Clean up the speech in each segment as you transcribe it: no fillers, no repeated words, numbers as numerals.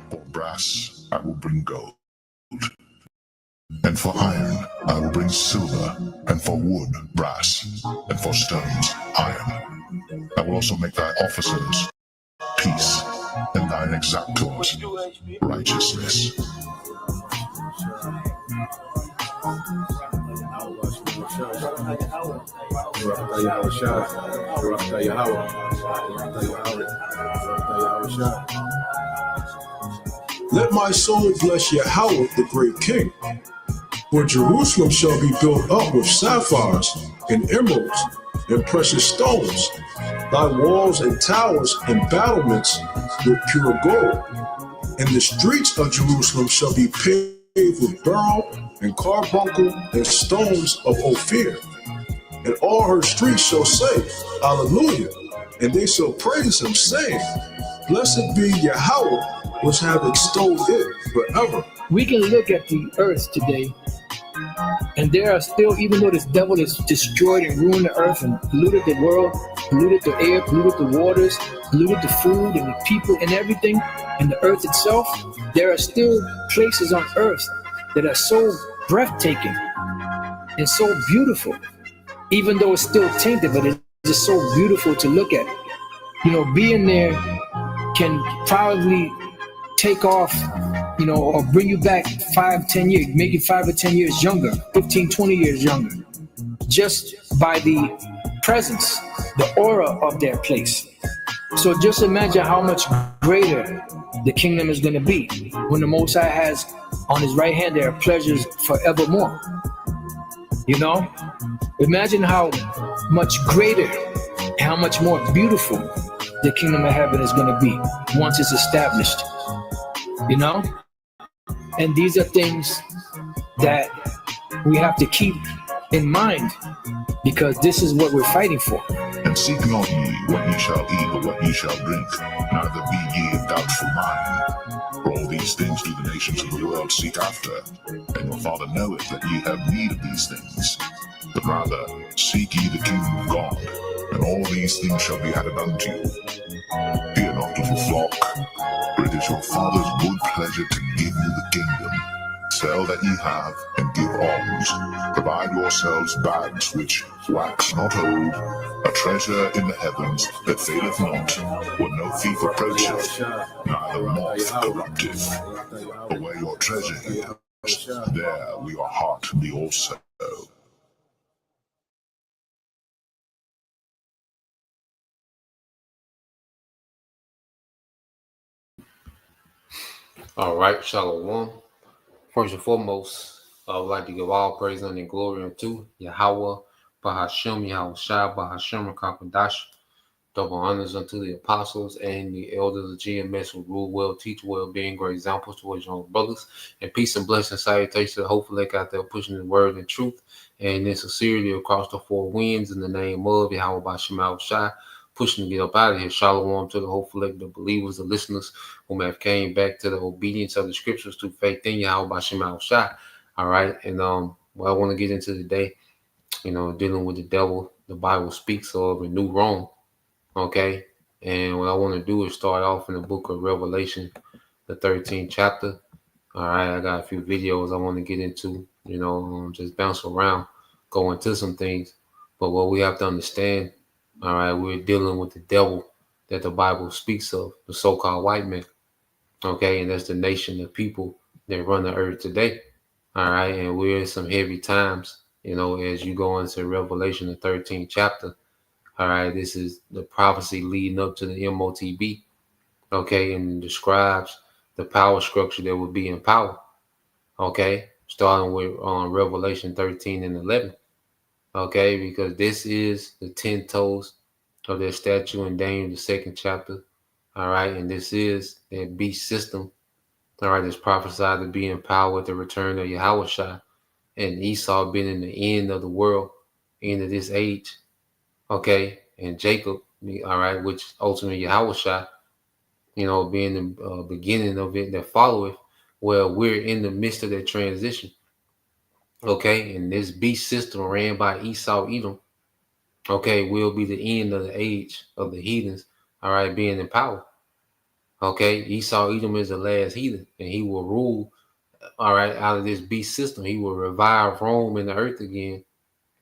For brass I will bring gold, and for iron I will bring silver, and for wood brass, and for stones iron. I will also make thy officers peace, and thine exactors righteousness. Let my soul bless Yahweh, the great King. For Jerusalem shall be built up with sapphires and emeralds and precious stones, thy walls and towers and battlements with pure gold. And the streets of Jerusalem shall be paved with beryl and carbuncle and stones of Ophir. And all her streets shall say, Hallelujah, and they shall praise him, saying, Blessed be Yahweh, which have extolled it forever. We can look at the earth today, and there are still, even though this devil has destroyed and ruined the earth and polluted the world, polluted the air, polluted the waters, polluted the food and the people and everything, and the earth itself, there are still places on earth that are so breathtaking and so beautiful, even though it's still tainted, but it's just so beautiful to look at. You know, being there can probably take off, you know, or bring you back 5-10 years, make you 5 or 10 years younger, 15-20 years younger, just by the presence, the aura of that place. So just imagine how much greater the kingdom is going to be when the Most High has on his right hand there are pleasures forevermore. You know, imagine how much greater and how much more beautiful the kingdom of heaven is going to be once it's established. You know, and these are things that we have to keep in mind, because this is what we're fighting for. And seek not ye what ye shall eat or what ye shall drink, neither be ye of doubtful mind. For all these things do the nations of the world seek after, and your Father knoweth that ye have need of these things. But rather seek ye the kingdom of God, and all these things shall be added unto you. Fear not, little flock, for it is your Father's good pleasure to give you the kingdom. Sell that ye have, and give alms. Provide yourselves bags which wax not old, a treasure in the heavens that faileth not, where no thief approacheth, neither moth corrupteth. For where your treasure is, there will your heart be also. All right, Shalom. First and foremost, I would like to give all praise and glory unto Yahweh, Bahashem, Yahweh Shai, Bahashem, Rakakadash. Double honors unto the apostles and the elders of GMS who rule well, teach well, being great examples towards your own brothers. And peace and blessing, salutations to the hopefully out there pushing the word and truth and in sincerity across the four winds in the name of Yahweh Bahashem, Yahweh Shai. Pushing to get up out of here. Shalom to the hopeful, the believers, the listeners who have came back to the obedience of the scriptures through faith in Yahweh Bashem Al Shai. All right. And what I want to get into today, you know, dealing with the devil, the Bible speaks of a new Rome. Okay. And what I want to do is start off in the book of Revelation, the 13th chapter. All right. I got a few videos I want to get into, you know, just bounce around, go into some things. But what we have to understand, all right, we're dealing with the devil that the Bible speaks of, the so-called white man. Okay, and that's the nation of people that run the earth today. All right, and we're in some heavy times, you know, as you go into Revelation, the 13th chapter. All right, this is the prophecy leading up to the MOTB. Okay, and it describes the power structure that will be in power. Okay, starting with Revelation 13 and 11. Okay, because this is the 10 toes of their statue in Daniel, the 2nd chapter. All right, and this is that beast system. All right, it's prophesied to be in power at the return of Yahweh Shai, and Esau being in the end of the world, end of this age. Okay, and Jacob, all right, which ultimately Yahweh Shai, you know, being the beginning of it that followeth. Well, we're in the midst of that transition. Okay, and this beast system ran by Esau, Edom, okay, will be the end of the age of the heathens, all right, being in power. Okay, Esau Edom is the last heathen, and he will rule. All right, out of this beast system, he will revive Rome and the earth again.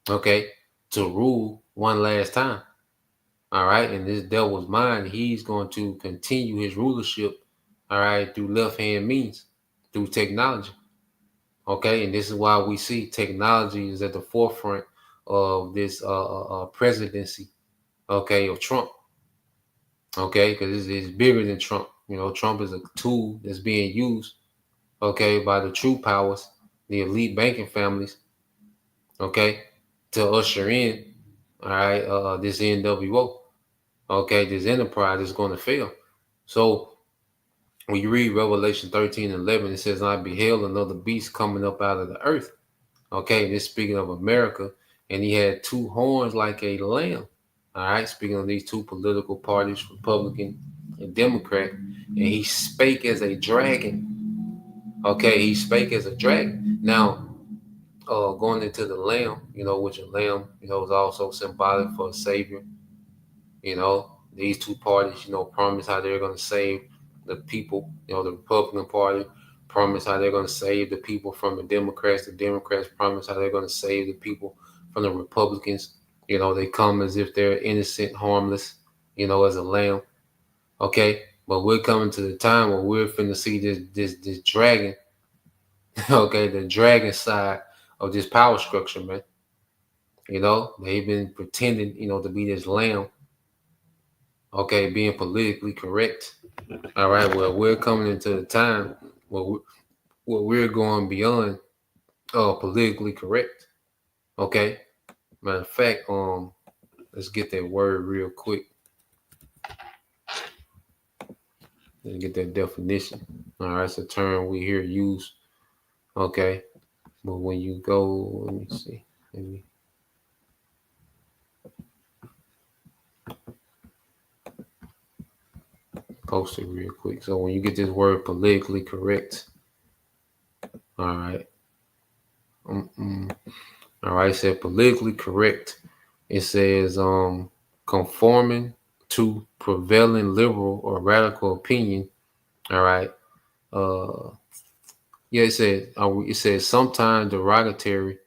Okay, to rule one last time. All right, and this devil's mind, he's going to continue his rulership. All right, through left hand means, through technology. Okay, and this is why we see technology is at the forefront of this presidency. Okay, of Trump. Okay, because it's bigger than Trump. You know, Trump is a tool that's being used, okay, by the true powers, the elite banking families, okay, to usher in, all right, this NWO, okay, this enterprise is going to fail. So when you read Revelation 13:11, it says, I beheld another beast coming up out of the earth. Okay, and it's speaking of America, and he had two horns like a lamb. All right, speaking of these two political parties, Republican and Democrat, and he spake as a dragon. Okay, he spake as a dragon. Now, going into the lamb, which a lamb, is also symbolic for a savior. These two parties, promise how they're going to save the people. The Republican Party promise how they're going to save the people from the Democrats. The Democrats promise how they're going to save the people from the Republicans. They come as if they're innocent, harmless, as a lamb. Okay, but we're coming to the time where we're finna see this dragon. Okay, the dragon side of this power structure, man. They've been pretending, to be this lamb. Okay, being politically correct. All right, well, we're coming into the time where we're going beyond politically correct. Okay, matter of fact, let's get that word real quick. Let's get that definition. All right, it's a term we hear used. Okay, but when you go, let me see. Post it real quick. So when you get this word politically correct, all right. All right, it said politically correct. It says conforming to prevailing liberal or radical opinion. All right. Yeah, it says sometimes derogatory,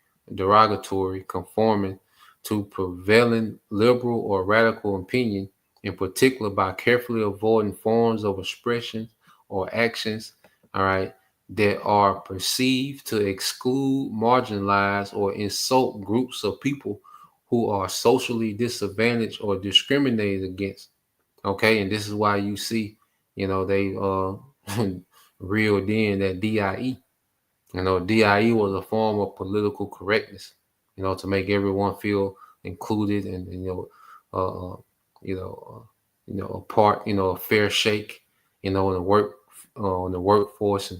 conforming to prevailing liberal or radical opinion, in particular by carefully avoiding forms of expression or actions, all right, that are perceived to exclude, marginalize, or insult groups of people who are socially disadvantaged or discriminated against. Okay, and this is why you see, they reeled in that DIE. DIE was a form of political correctness, to make everyone feel included and a part, a fair shake, in the workforce,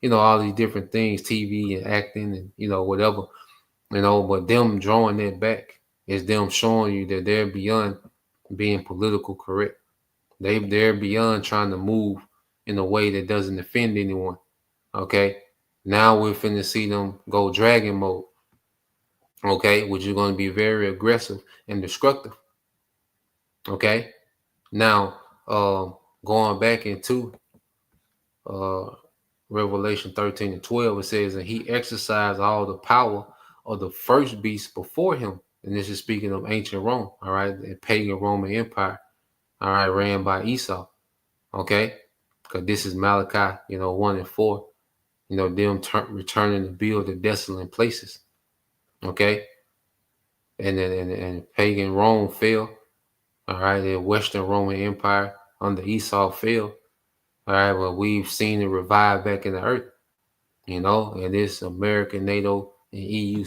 and all these different things, TV and acting and whatever, but them drawing that back is them showing you that they're beyond being political correct. They're beyond trying to move in a way that doesn't offend anyone. Okay. Now we're finna see them go dragon mode. Okay, which is going to be very aggressive and destructive. Okay. Now, going back into Revelation 13:12, it says, and he exercised all the power of the first beast before him. And this is speaking of ancient Rome, all right, the pagan Roman Empire, all right, ran by Esau. Okay, because this is Malachi, 1 and 4. Them returning to build the desolate places. Okay, and then and pagan Rome fell. All right, the Western Roman Empire under Esau fell. All right, well, we've seen it revive back in the earth. And this American, NATO, and EU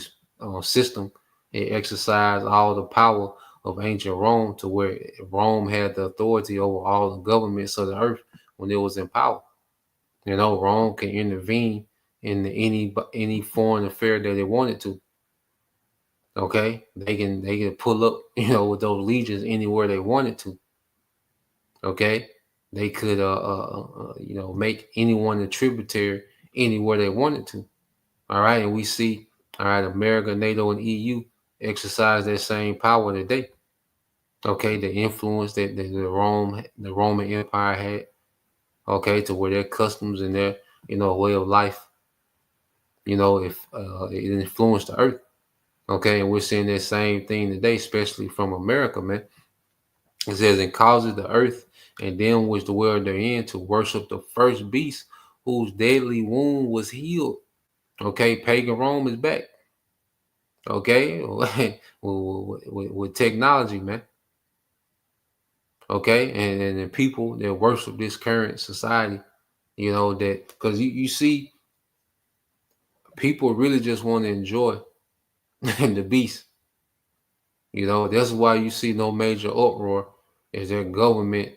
system, it exercised all the power of ancient Rome to where Rome had the authority over all the governments of the earth when it was in power. Rome can intervene in any foreign affair that they wanted to. Okay, they can pull up, with those legions anywhere they wanted to. Okay, they could make anyone a tributary anywhere they wanted to. All right, and we see, all right, America, NATO, and EU exercise that same power today. Okay, the influence that the Roman Empire had. okay, to where their customs and their, way of life, if it influenced the earth. Okay, and we're seeing that same thing today, especially from America, man. It says, and causes the earth and them which dwell therein to worship the first beast whose deadly wound was healed. Okay, pagan Rome is back. Okay, with technology, man. Okay, and the people that worship this current society, that because you see, people really just want to enjoy the beast. That's why you see no major uproar as their government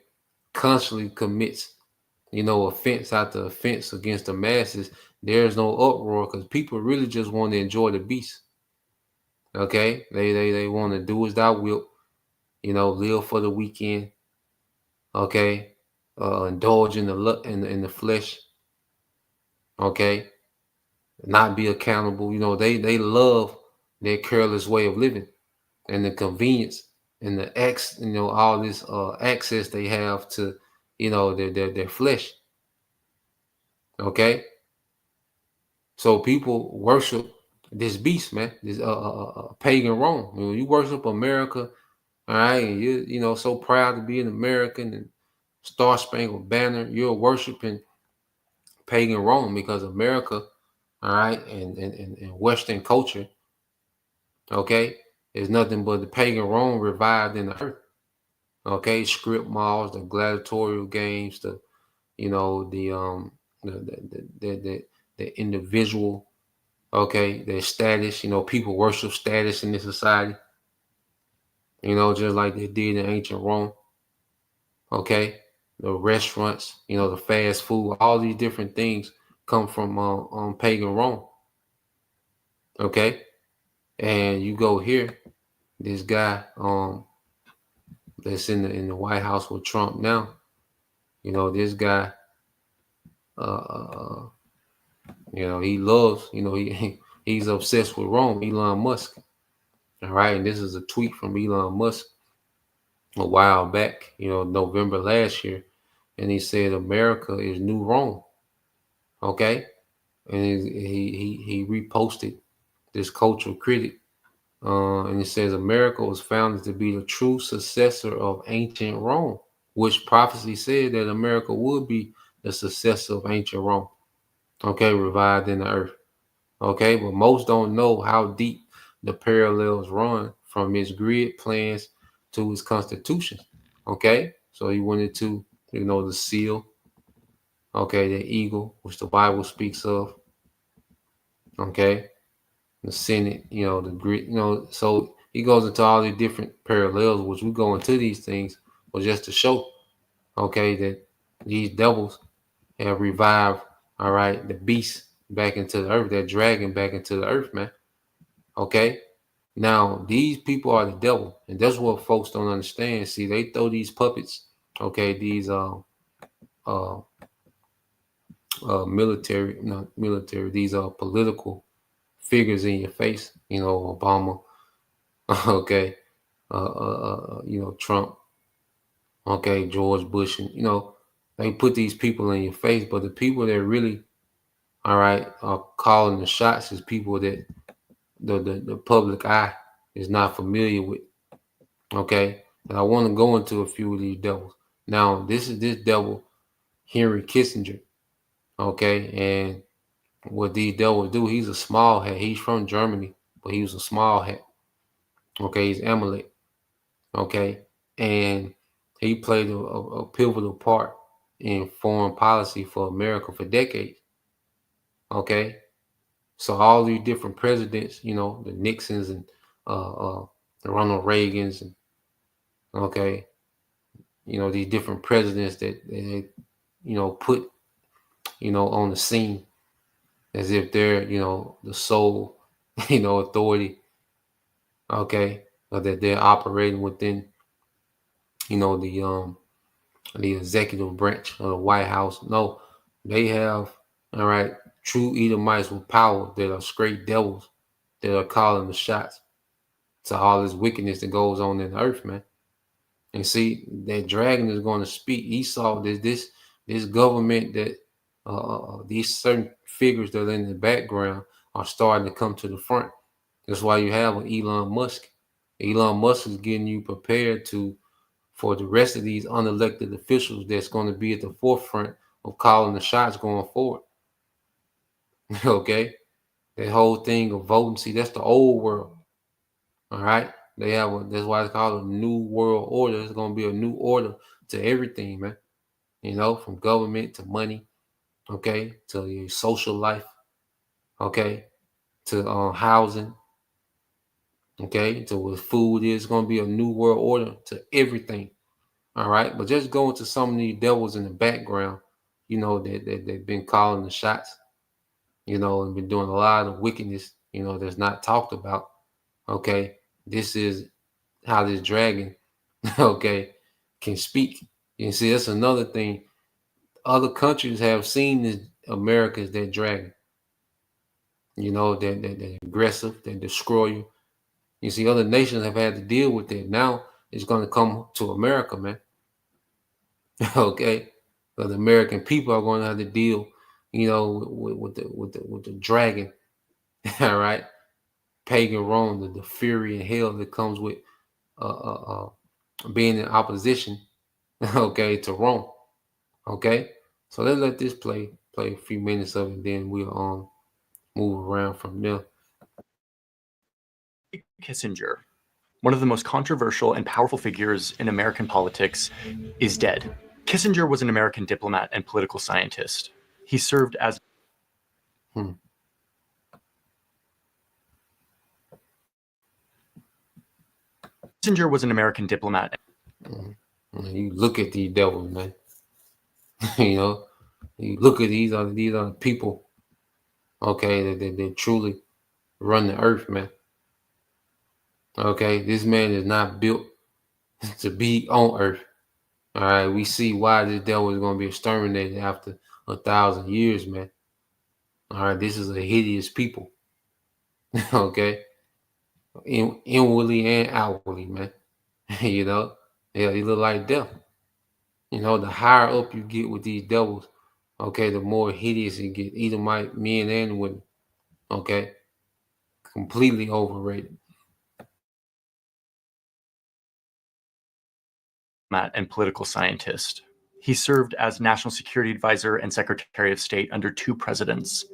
constantly commits, offense after offense against the masses. There's no uproar because people really just want to enjoy the beast. Okay, they want to do as thou wilt, live for the weekend. Okay, indulge in the flesh. Okay, not be accountable. They love their careless way of living and the convenience and all this access they have to, their flesh. Okay, so people worship this beast, man. This pagan Rome. You worship America, all right, and you so proud to be an American and Star Spangled Banner. You're worshiping pagan Rome because America, all right, and Western culture, okay, is nothing but the pagan Rome revived in the earth. Okay, script malls, the gladiatorial games, the the individual, okay, their status. People worship status in this society. Just like they did in ancient Rome. Okay, the restaurants, the fast food, all these different things come from pagan Rome. Okay, and you go here, this guy that's in the White House with Trump now. This guy, he loves, he's obsessed with Rome. Elon Musk. All right, and this is a tweet from Elon Musk a while back, November last year, and he said America is new Rome. Okay, and he reposted this cultural critic, and it says America was founded to be the true successor of ancient Rome, which prophecy said that America would be the successor of ancient Rome. Okay, revived in the earth. Okay, but most don't know how deep the parallels run from his grid plans to his constitution. Okay, so he went into, the seal, okay, the eagle, which the Bible speaks of. Okay, the Senate, the grid, so he goes into all these different parallels, which we go into these things, but just to show, okay, that these devils have revived, all right, the beast back into the earth, that dragon back into the earth, man. Okay. Now, these people are the devil, and that's what folks don't understand. See, they throw these puppets, okay, these military, not military, these political figures in your face, Obama, okay, Trump, okay, George Bush, and they put these people in your face, but the people that really, all right, are calling the shots is people that the public eye is not familiar with. Okay, and I want to go into a few of these devils. Now, this is this devil, Henry Kissinger. Okay, and what these devils do, he's a small hat. He's from Germany, but he was a small hat. Okay, he's Amalek. Okay, and he played a pivotal part in foreign policy for America for decades. Okay, so all these different presidents, the Nixons and the Ronald Reagans, and okay, these different presidents that they, put, on the scene as if they're, the sole, authority, okay, or that they're operating within, the executive branch of the White House. No, they have, all right, true Edomites with power that are straight devils that are calling the shots to all this wickedness that goes on in the earth, man. And see, that dragon is going to speak. Esau, this This government that these certain figures that are in the background are starting to come to the front. That's why you have an Elon Musk. Elon Musk is getting you prepared for the rest of these unelected officials that's going to be at the forefront of calling the shots going forward. Okay? That whole thing of voting, see, that's the old world. All right? That's why it's called a new world order. It's going to be a new order to everything, man. From government to money, okay, to your social life, okay, to housing, okay, to what food is. Going to be a new world order to everything. All right, but just go into some of these devils in the background, that they've been calling the shots, and been doing a lot of wickedness, that's not talked about. Okay, this is how this dragon, okay, can speak. You see, that's another thing. Other countries have seen this America as that dragon. They're aggressive, they destroy you. You see, other nations have had to deal with that. Now it's going to come to America, man. Okay, but the American people are going to have to deal, with the dragon. All right, pagan Rome, the fury and hell that comes with being in opposition, okay, to Rome. Okay, so let's let this play a few minutes of it, then we'll move around from there. Kissinger, one of the most controversial and powerful figures in American politics, is dead. Kissinger was an American diplomat and political scientist. He served as Kissinger was an American diplomat. You look at these devils, man. You look at these other people, okay, that truly run the earth, man. Okay, this man is not built to be on earth. All right, we see why this devil is going to be exterminated after 1,000 years, man. All right, this is a hideous people. Okay, inwardly and outwardly, man. They look like death. The higher up you get with these devils, okay, the more hideous it gets. Edomite men and women, okay, completely overrated. And political scientist. He served as National Security Advisor and Secretary of State under 2 presidents.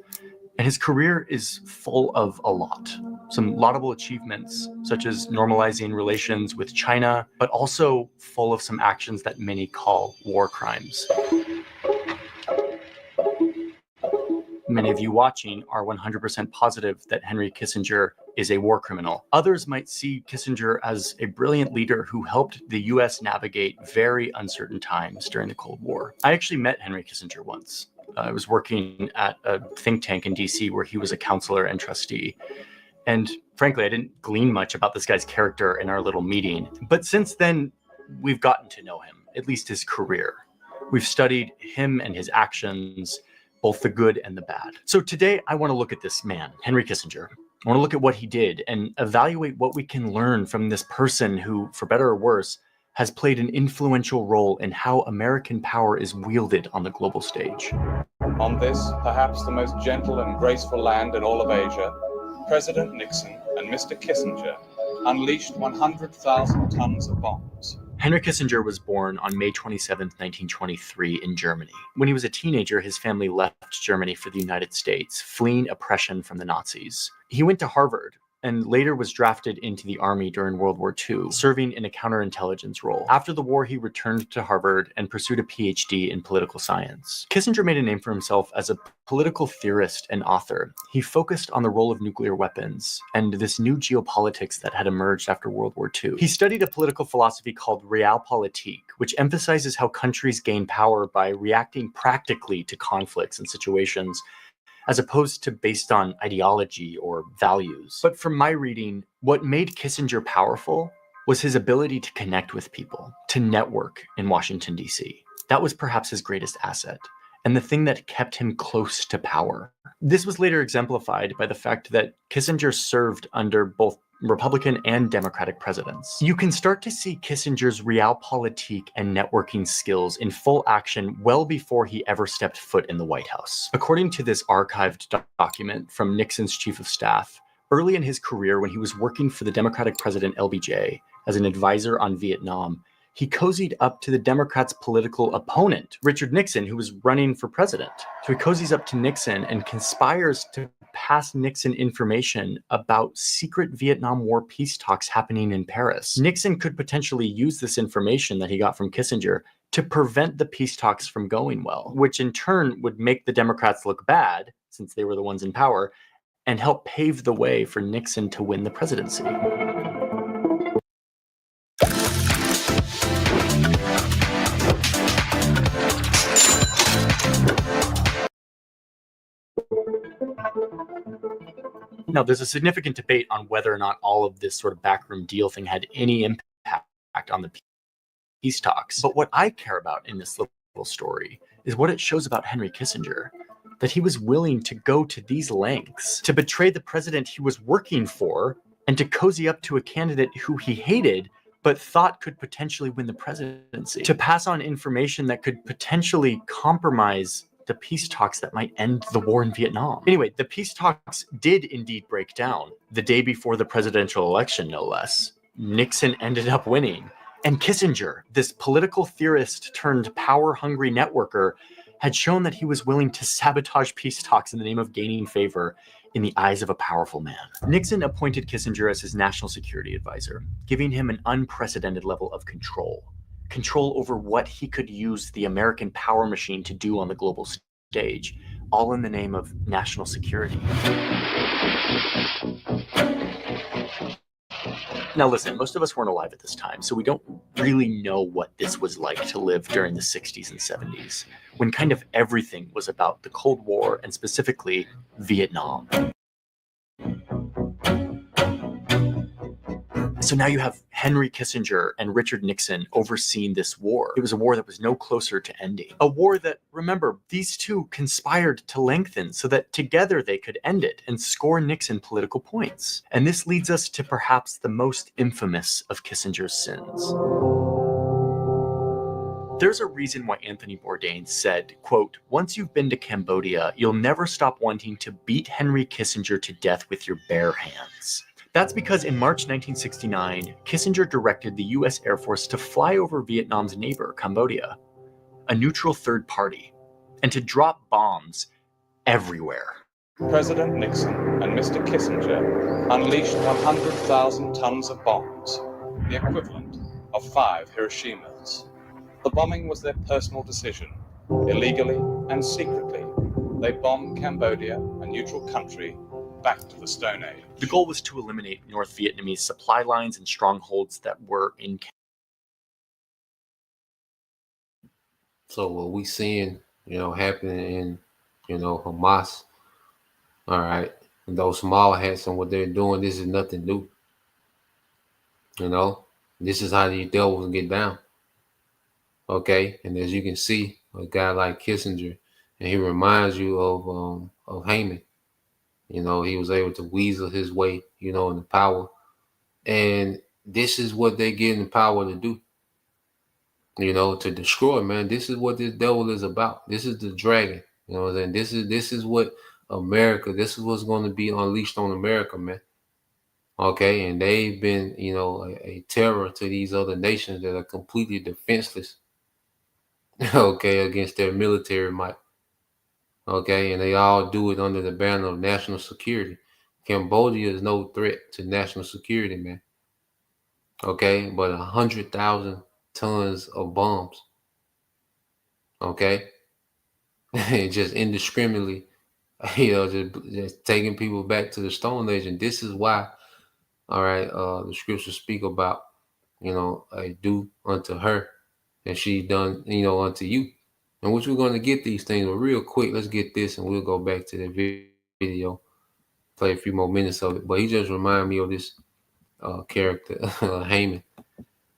And his career is full of a lot. Some laudable achievements, such as normalizing relations with China, but also full of some actions that many call war crimes. Many of you watching are 100% positive that Henry Kissinger is a war criminal. Others might see Kissinger as a brilliant leader who helped the US navigate very uncertain times during the Cold War. I actually met Henry Kissinger once. I was working at a think tank in DC where he was a counselor and trustee. And frankly, I didn't glean much about this guy's character in our little meeting. But since then, we've gotten to know him, at least his career. We've studied him and his actions, both the good and the bad. So today, I want to look at this man, Henry Kissinger. I want to look at what he did and evaluate what we can learn from this person who, for better or worse, has played an influential role in how American power is wielded on the global stage. On this, perhaps the most gentle and graceful land in all of Asia, President Nixon and Mr. Kissinger unleashed 100,000 tons of bombs. Henry Kissinger was born on May 27, 1923 in Germany. When he was a teenager, his family left Germany for the United States, fleeing oppression from the Nazis. He went to Harvard and later was drafted into the army during World War II, serving in a counterintelligence role. After the war, he returned to Harvard and pursued a PhD in political science. Kissinger made a name for himself as a political theorist and author. He focused on the role of nuclear weapons and this new geopolitics that had emerged after World War II. He studied a political philosophy called realpolitik, which emphasizes how countries gain power by reacting practically to conflicts and situations, as opposed to based on ideology or values. But from my reading, what made Kissinger powerful was his ability to connect with people, to network in Washington, D.C. That was perhaps his greatest asset, and the thing that kept him close to power. This was later exemplified by the fact that Kissinger served under both Republican and Democratic presidents. You can start to see Kissinger's realpolitik and networking skills in full action well before he ever stepped foot in the White House. According to this archived document from Nixon's chief of staff, early in his career when he was working for the Democratic president LBJ as an advisor on Vietnam, he cozied up to the Democrats' political opponent, Richard Nixon, who was running for president. So he cozies up to Nixon and conspires to pass Nixon information about secret Vietnam War peace talks happening in Paris. Nixon could potentially use this information that he got from Kissinger to prevent the peace talks from going well, which in turn would make the Democrats look bad, since they were the ones in power, and help pave the way for Nixon to win the presidency. Now, there's a significant debate on whether or not all of this sort of backroom deal thing had any impact on the peace talks. But what I care about in this little story is what it shows about Henry Kissinger, that he was willing to go to these lengths to betray the president he was working for and to cozy up to a candidate who he hated but thought could potentially win the presidency, to pass on information that could potentially compromise the peace talks that might end the war in Vietnam. Anyway, the peace talks did indeed break down the day before the presidential election, no less. Nixon ended up winning. And Kissinger, this political theorist turned power-hungry networker, had shown that he was willing to sabotage peace talks in the name of gaining favor in the eyes of a powerful man. Nixon appointed Kissinger as his national security advisor, giving him an unprecedented level of control over what he could use the American power machine to do on the global stage, all in the name of national security. Now listen, most of us weren't alive at this time, so we don't really know what this was like to live during the 60s and 70s, when kind of everything was about the Cold War and specifically Vietnam. So now you have Henry Kissinger and Richard Nixon overseeing this war. It was a war that was no closer to ending. A war that, remember, these two conspired to lengthen so that together they could end it and score Nixon political points. And this leads us to perhaps the most infamous of Kissinger's sins. There's a reason why Anthony Bourdain said, quote, "Once you've been to Cambodia, you'll never stop wanting to beat Henry Kissinger to death with your bare hands." That's because in March 1969, Kissinger directed the US Air Force to fly over Vietnam's neighbor, Cambodia, a neutral third party, and to drop bombs everywhere. President Nixon and Mr. Kissinger unleashed 100,000 tons of bombs, the equivalent of 5 Hiroshimas. The bombing was their personal decision. Illegally and secretly, they bombed Cambodia, a neutral country, back to the Stone Age. The goal was to eliminate North Vietnamese supply lines and strongholds that were in. So what we seeing, happening in, Hamas, all right, and those small hats and what they're doing, this is nothing new. This is how these devils get down. Okay, and as you can see, a guy like Kissinger, and he reminds you of Haman. He was able to weasel his way, into power. And this is what they get in power to do. To destroy, man. This is what this devil is about. This is the dragon. And this is what America, this is what's going to be unleashed on America, man. Okay, and they've been, a terror to these other nations that are completely defenseless. Okay, against their military might. Okay, and they all do it under the banner of national security. Cambodia is no threat to national security, man. Okay, but 100,000 tons of bombs. Okay, and just indiscriminately, just taking people back to the Stone Age. And this is why, all right, the scriptures speak about, do unto her, and she done, unto you. And which we're going to get these things, but real quick, let's get this and we'll go back to the video, play a few more minutes of it. But he just reminded me of this character, Haman.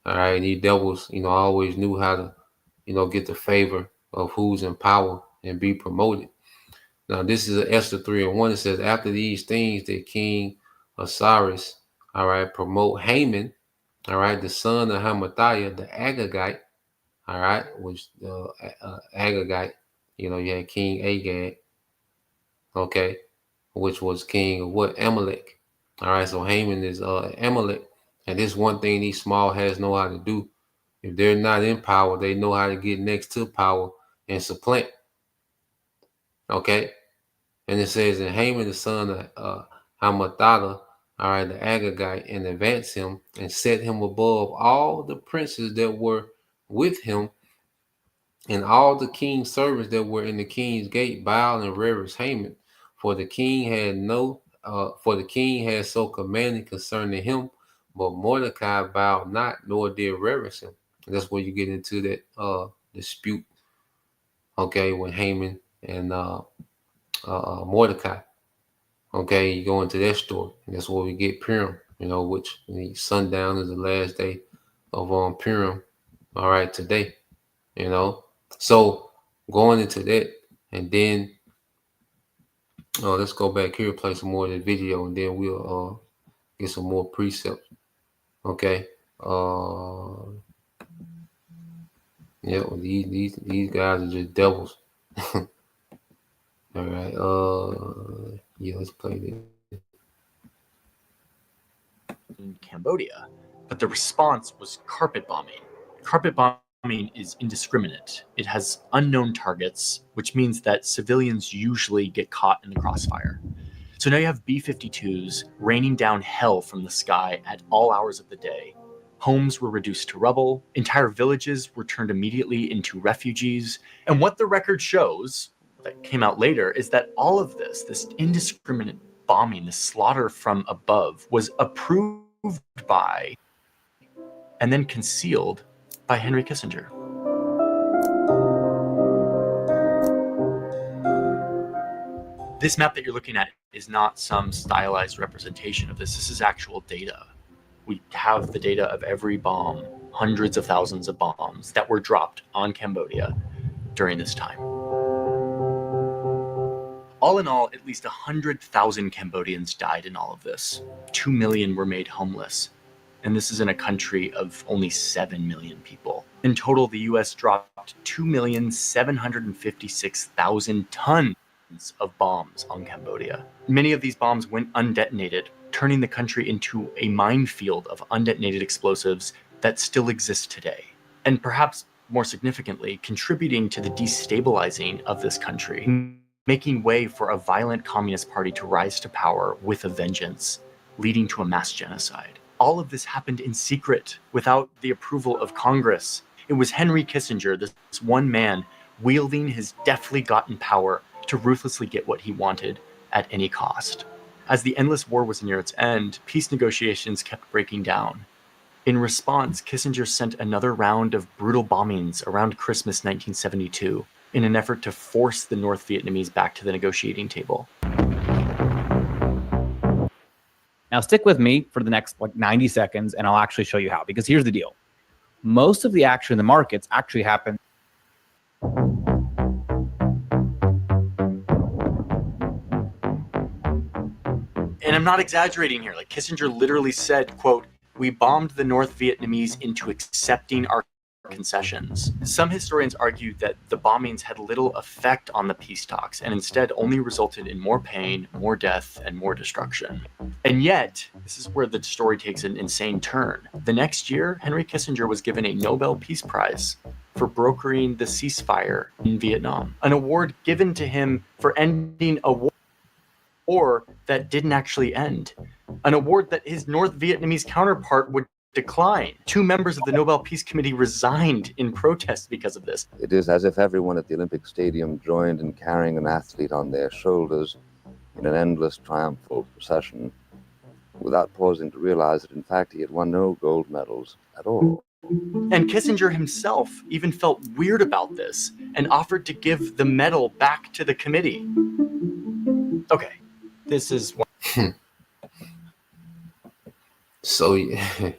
All right, and these devils, always knew how to, get the favor of who's in power and be promoted. Now, this is Esther 3:1. It says, after these things, the king Osiris, all right, promote Haman, all right, the son of Hamathiah, the Agagite, all right, which Agagite, you had King Agag, okay, which was king of what? Amalek. All right, so Haman is Amalek. And this one thing these small hats know how to do. If they're not in power, they know how to get next to power and supplant. Okay? And it says, and Haman, the son of Hamathala, all right, the Agagite, and advance him and set him above all the princes that were with him, and all the king's servants that were in the king's gate bowed and reverenced Haman, for the king had so commanded concerning him, but Mordecai bowed not, nor did reverence him. And that's where you get into that dispute, okay, with Haman and Mordecai. Okay, you go into that story, and that's where we get Purim, which sundown is the last day of Purim. All right, today, So going into that, and then let's go back here, play some more of the video, and then we'll get some more precepts. Okay. Yeah, these guys are just devils. All right. Yeah, let's play this. In Cambodia, but the response was carpet bombing. Carpet bombing is indiscriminate. It has unknown targets, which means that civilians usually get caught in the crossfire. So now you have B-52s raining down hell from the sky at all hours of the day. Homes were reduced to rubble. Entire villages were turned immediately into refugees. And what the record shows, that came out later, is that all of this indiscriminate bombing, this slaughter from above, was approved by and then concealed by Henry Kissinger. This map that you're looking at is not some stylized representation of this. This is actual data. We have the data of every bomb, hundreds of thousands of bombs that were dropped on Cambodia during this time. All in all, at least 100,000 Cambodians died in all of this. 2 million were made homeless. And this is in a country of only 7 million people. In total, the US dropped 2,756,000 tons of bombs on Cambodia. Many of these bombs went undetonated, turning the country into a minefield of undetonated explosives that still exist today. And perhaps more significantly, contributing to the destabilizing of this country, making way for a violent communist party to rise to power with a vengeance, leading to a mass genocide. All of this happened in secret, without the approval of Congress. It was Henry Kissinger, this one man, wielding his deftly gotten power to ruthlessly get what he wanted at any cost. As the endless war was near its end, peace negotiations kept breaking down. In response, Kissinger sent another round of brutal bombings around Christmas 1972 in an effort to force the North Vietnamese back to the negotiating table. Now stick with me for the next 90 seconds and I'll actually show you how, because here's the deal. Most of the action in the markets actually happened. And I'm not exaggerating here. Like, Kissinger literally said, quote, "We bombed the North Vietnamese into accepting our concessions." Some historians argue that the bombings had little effect on the peace talks and instead only resulted in more pain, more death, and more destruction. And yet, this is where the story takes an insane turn. The next year, Henry Kissinger was given a Nobel Peace Prize for brokering the ceasefire in Vietnam, an award given to him for ending a war that didn't actually end, an award that his North Vietnamese counterpart would decline. 2 members of the Nobel Peace Committee resigned in protest because of this. It is as if everyone at the Olympic Stadium joined in carrying an athlete on their shoulders in an endless triumphal procession without pausing to realize that in fact he had won no gold medals at all. And Kissinger himself even felt weird about this and offered to give the medal back to the committee. Okay, this is one. So yeah.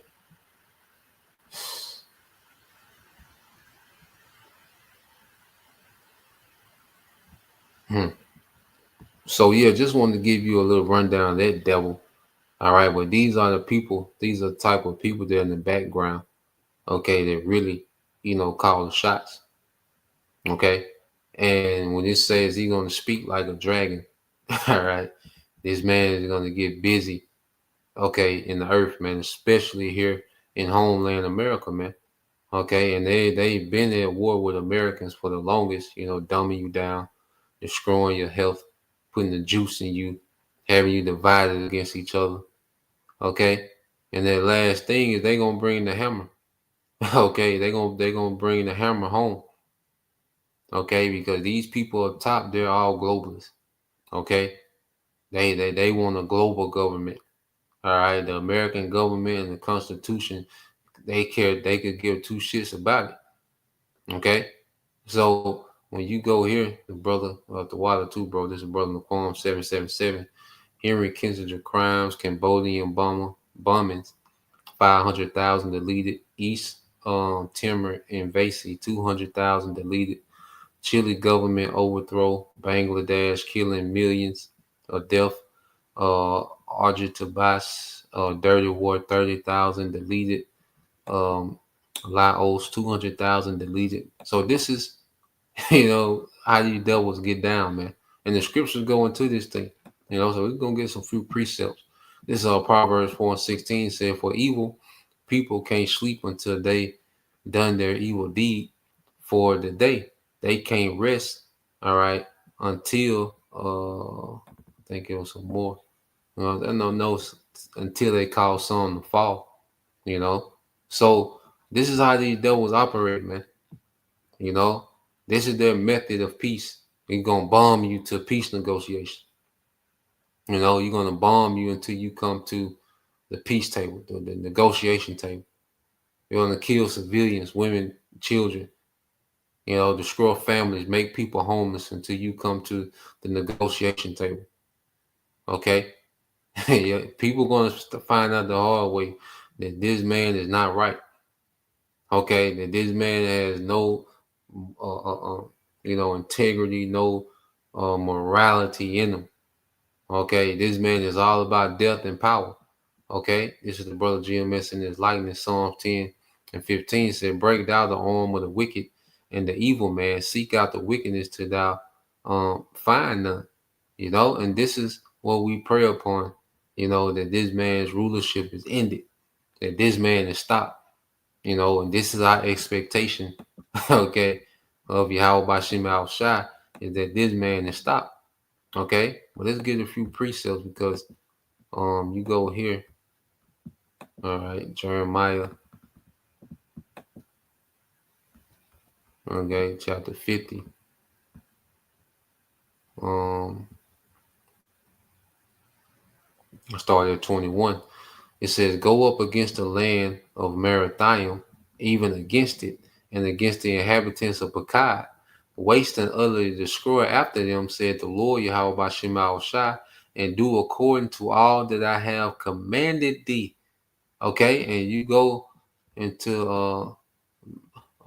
So yeah, just wanted to give you a little rundown of that devil. All right, but these are the people, these are the type of people that are in the background, okay, that really, call the shots. Okay. And when it says he's gonna speak like a dragon, all right, this man is gonna get busy, okay, in the earth, man, especially here in homeland America, man. Okay, and they've been at war with Americans for the longest, dumbing you down, destroying your health, putting the juice in you, having you divided against each other. Okay. And that last thing is they gonna bring the hammer. Okay, they gonna bring the hammer home. Okay, because these people up top, they're all globalists. Okay. They want a global government. All right. The American government and the Constitution, they could give two shits about it. Okay. So when you go here, the brother of the water too, bro. This is brother Naquan 777. Henry Kissinger crimes, Cambodian bombings, 500,000 deleted. East Timor invasive, 200,000 deleted. Chile government overthrow, Bangladesh killing millions of death. Argentabas, dirty war, 30,000 deleted. Laos, 200,000 deleted. So this is, how these devils get down, man. And the scriptures go into this thing, so we're going to get some few precepts. This is Proverbs 4:16 said, for evil people can't sleep until they done their evil deed for the day. They can't rest, all right, until I think it was some more. No, until they call some to fall, So this is how these devils operate, man. This is their method of peace. They're gonna bomb you to peace negotiation. You're gonna bomb you until you come to the peace table, the negotiation table. You're gonna kill civilians, women, children, destroy families, make people homeless until you come to the negotiation table. Okay? Yeah, people going to find out the hard way that this man is not right. Okay? That this man has no, integrity, no morality in him. Okay? This man is all about death and power. Okay? This is the brother GMS in his likeness, Psalms 10:15 said, break down the arm of the wicked and the evil man, seek out the wickedness till thou find none. And this is what we pray upon, that this man's rulership is ended, that this man is stopped, and this is our expectation, okay, of Yahweh Bashim Al Shai, is that this man is stopped. Okay, well, let's get a few precepts because you go here. All right, Jeremiah. Okay, chapter 50. I started at 21. It says, go up against the land of Merathaim, even against it, and against the inhabitants of Pekah, waste and utterly destroy after them, said the Lord Yahweh Bashim Al Shai, and do according to all that I have commanded thee. Okay, and you go into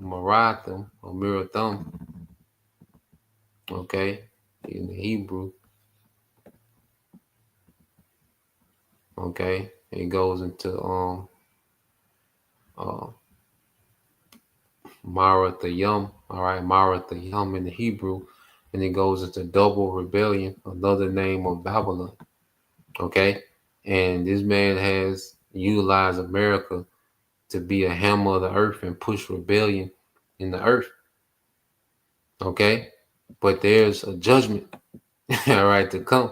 Maratham or Miratham, okay, in the Hebrew. Okay, it goes into Marathayim, all right, Marathayim in the Hebrew, and it goes into double rebellion, another name of Babylon. Okay, and this man has utilized America to be a hammer of the earth and push rebellion in the earth. Okay, but there's a judgment, all right, to come.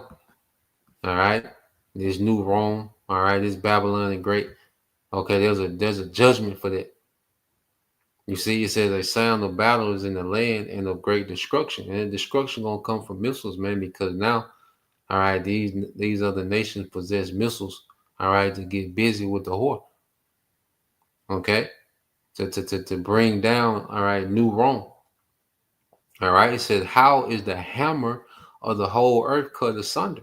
All right, this new Rome, all right, this Babylon and great. Okay, there's a judgment for that. You see, it says a sound of battle is in the land and of great destruction, and the destruction gonna come from missiles, man, because now, all right, these other nations possess missiles, all right, to get busy with the whore. Okay, to bring down, all right, new Rome. All right, it says, how is the hammer of the whole earth cut asunder?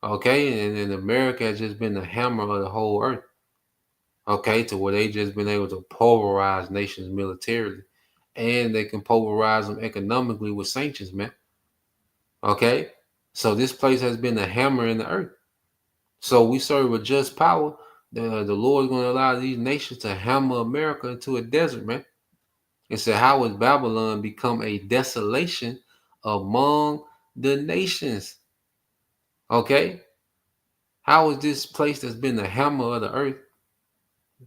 Okay, and America has just been the hammer of the whole earth. Okay, to where they just been able to pulverize nations militarily, and they can pulverize them economically with sanctions, man. Okay, so this place has been a hammer in the earth. So we serve a just power. The Lord is going to allow these nations to hammer America into a desert, man. It said, how has Babylon become a desolation among the nations? Okay? How is this place that's been the hammer of the earth?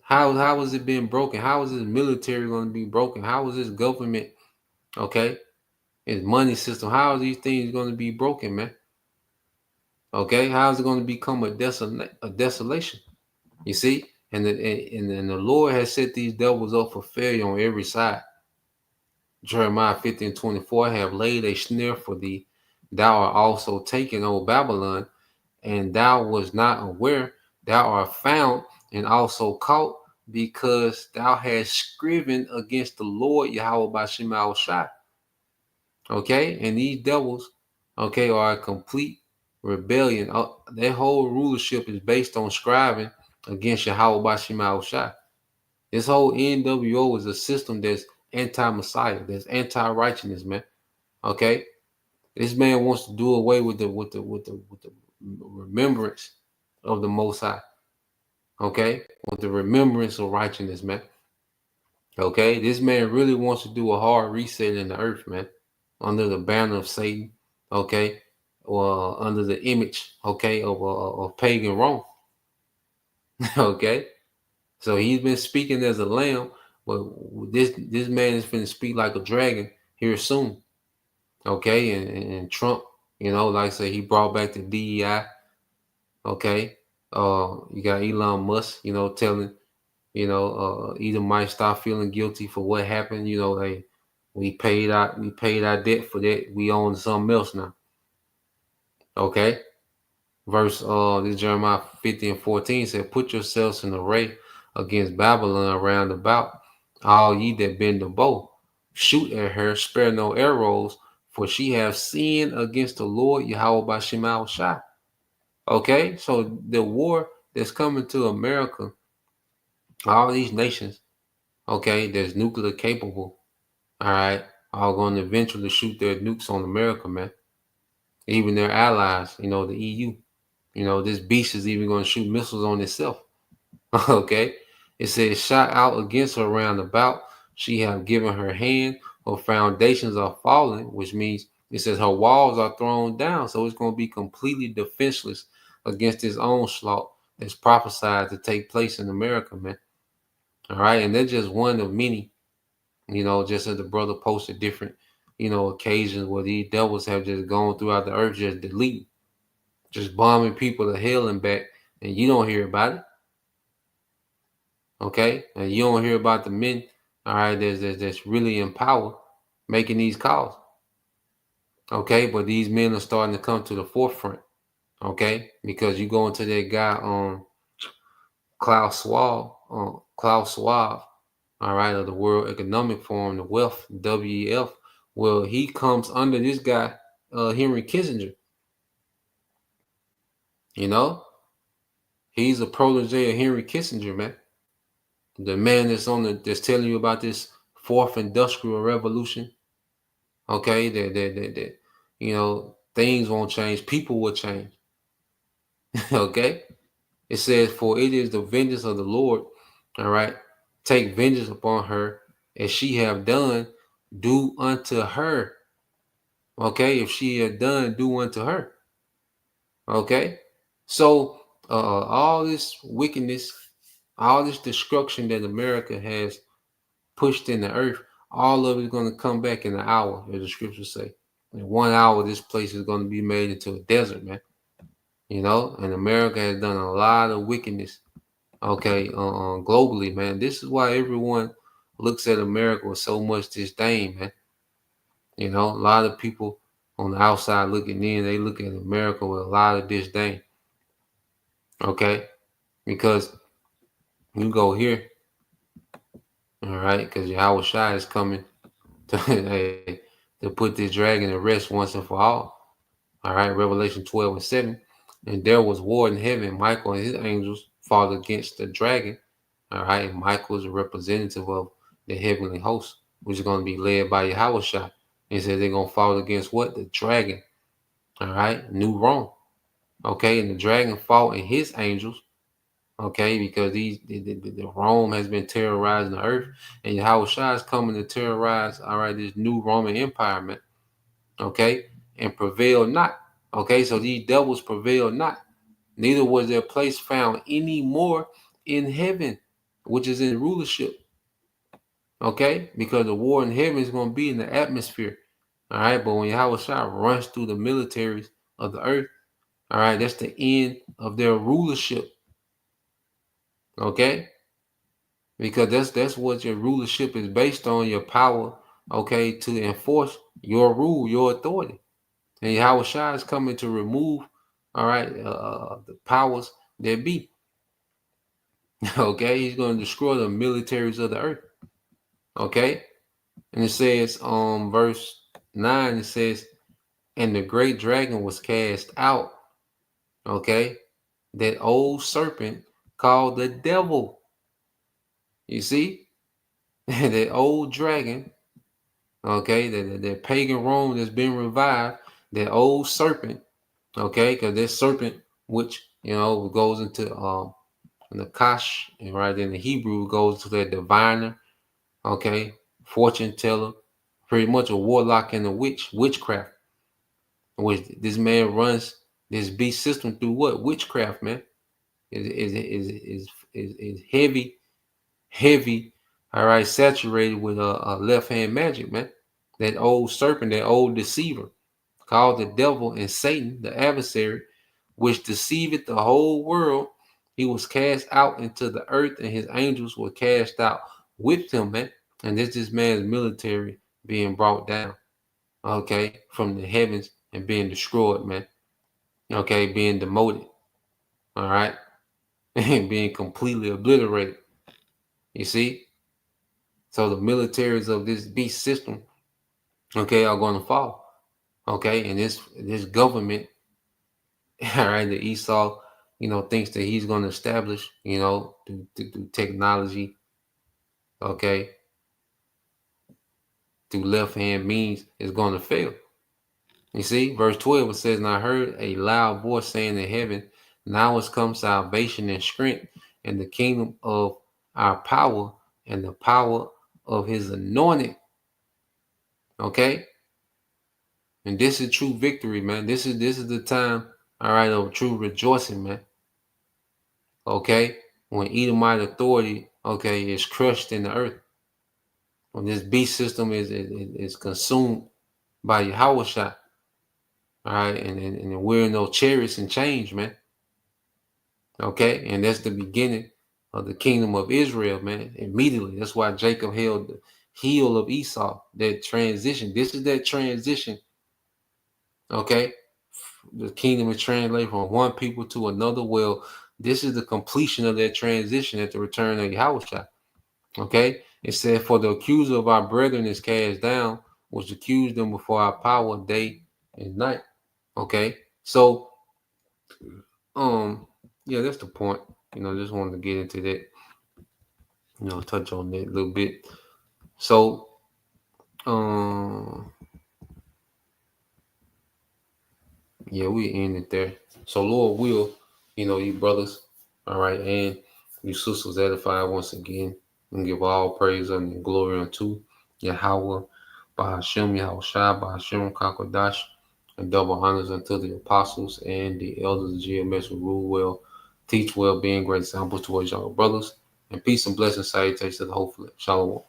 How has it been broken? How is this military going to be broken? How is this government, okay, its money system? How are these things going to be broken, man? Okay, how is it going to become a desolation? You see, and the Lord has set these devils up for failure on every side. Jeremiah 15:24, have laid a snare for thee. Thou art also taken, O Babylon, and thou was not aware. Thou art found and also caught, because thou hast striven against the Lord Yahweh by Shema Shai. Okay, and these devils, okay, are a complete rebellion. Their whole rulership is based on striving against Yahweh by Shema Shai. This whole NWO is a system that's anti-Messiah, that's anti-righteousness, man. Okay, this man wants to do away with the remembrance of the Most High. Okay, with the remembrance of righteousness, man. Okay, this man really wants to do a hard reset in the earth, man, under the banner of Satan. Okay, or under the image, okay, of pagan Rome. Okay, so he's been speaking as a lamb, but this man is going to speak like a dragon here soon. Okay, and Trump, you know, like I say, he brought back the DEI. Okay, you got Elon Musk, you know, telling, you know, either might stop feeling guilty for what happened. You know, hey, we paid our debt for that. We own something else now. Okay, verse this Jeremiah 50:14 said, put yourselves in array against Babylon round about, all ye that bend the bow. Shoot at her, spare no arrows, for she have sinned against the Lord Yahweh by Shema Shai. Okay, so the war that's coming to America, all these nations, okay, that's nuclear capable, all right, are going to eventually shoot their nukes on America, man. Even their allies, you know, the EU. You know, this beast is even going to shoot missiles on itself. Okay, it says, shot out against her round about, she have given her hand, her foundations are fallen, which means it says her walls are thrown down. So it's going to be completely defenseless against this onslaught that's prophesied to take place in America, man. All right, and that's just one of many, you know, just as the brother posted different, you know, occasions where these devils have just gone throughout the earth, just deleting, just bombing people to hell and back, and you don't hear about it. Okay, and you don't hear about the men, all right, that's really in power making these calls. Okay, but these men are starting to come to the forefront. Okay, because you go into that guy Klaus Schwab, all right, of the World Economic Forum, the WEF, WEF. Well, he comes under this guy, Henry Kissinger. You know, he's a protege of Henry Kissinger, man. The man that's telling you about this fourth industrial revolution. Okay, that you know, things won't change, people will change. Okay, it says, for it is the vengeance of the Lord, all right, take vengeance upon her, as she have done, do unto her. Okay, if she had done, do unto her. Okay, so all this wickedness, all this destruction that America has pushed in the earth, all of it is going to come back in an hour, as the scriptures say. In 1 hour, this place is going to be made into a desert, man. You know, and America has done a lot of wickedness, okay, globally, man. This is why everyone looks at America with so much disdain, man. You know, a lot of people on the outside looking in, they look at America with a lot of disdain, okay, because you go here, all right, because Yahweh Shai is coming to, to put this dragon to rest once and for all. All right, Revelation 12:7. And there was war in heaven. Michael and his angels fought against the dragon. All right, and Michael is a representative of the heavenly host, which is going to be led by Yahweh Shai. He said they're going to fight against what? The dragon. All right, New Rome. Okay, and the dragon fought and his angels. Okay, because the Rome has been terrorizing the earth, and Yahushua is coming to terrorize, all right, this new Roman Empire, man. Okay, and prevail not. Okay, so these devils prevail not. Neither was their place found any more in heaven, which is in rulership. Okay, because the war in heaven is going to be in the atmosphere. All right, but when Yahushua runs through the militaries of the earth, all right, that's the end of their rulership. Okay, because that's what your rulership is based on, your power, okay, to enforce your rule, your authority. And Yahushua is coming to remove, all right, the powers that be. Okay, he's going to destroy the militaries of the earth. Okay, and it says, verse 9, it says, and the great dragon was cast out. Okay, that old serpent called the devil. You see, that old dragon. Okay, that pagan Rome that's been revived. That old serpent. Okay, because that serpent, which goes into Nakash, and right in the Hebrew goes to that diviner. Okay, fortune teller, pretty much a warlock and a witchcraft. Which this man runs this beast system through what? Witchcraft, man. Is heavy, all right, saturated with left hand magic, man. That old serpent, that old deceiver, called the devil and Satan, the adversary, which deceiveth the whole world. He was cast out into the earth, and his angels were cast out with him, man. And this man's military being brought down, okay, from the heavens and being destroyed, man. Okay, being demoted, all right, and being completely obliterated. You see? So the militaries of this beast system, okay, are going to fall. Okay, and this government, all right, that Esau, thinks that he's going to establish, through technology, okay, through left hand means, is going to fail. You see, verse 12, it says, and I heard a loud voice saying in heaven, now has come salvation and strength and the kingdom of our power and the power of his anointed. Okay, and this is true victory, man. This is the time, all right, of true rejoicing, man. Okay, when Edomite authority, okay, is crushed in the earth, when this beast system is consumed by Yahushua, all right, and we're in those chariots and chains, man. Okay, and that's the beginning of the kingdom of Israel, man. Immediately, that's why Jacob held the heel of Esau. That transition. This is that transition. Okay, the kingdom is translated from one people to another. Well, this is the completion of that transition at the return of Yahushua. Okay, it said, for the accuser of our brethren is cast down, which accused them before our power day and night. Okay, so yeah, that's the point. Just wanted to get into that, touch on that a little bit. So yeah, we end it there. So Lord will, you brothers, all right, and you sisters edified once again, and give all praise and glory unto Yahweh, Bahashem, Yahushua, Bahashem, Kakodash, and double honors unto the apostles and the elders of GMS who rule well, teach well, being great examples towards y'all brothers, and peace and blessings, salutations to the whole Shalom.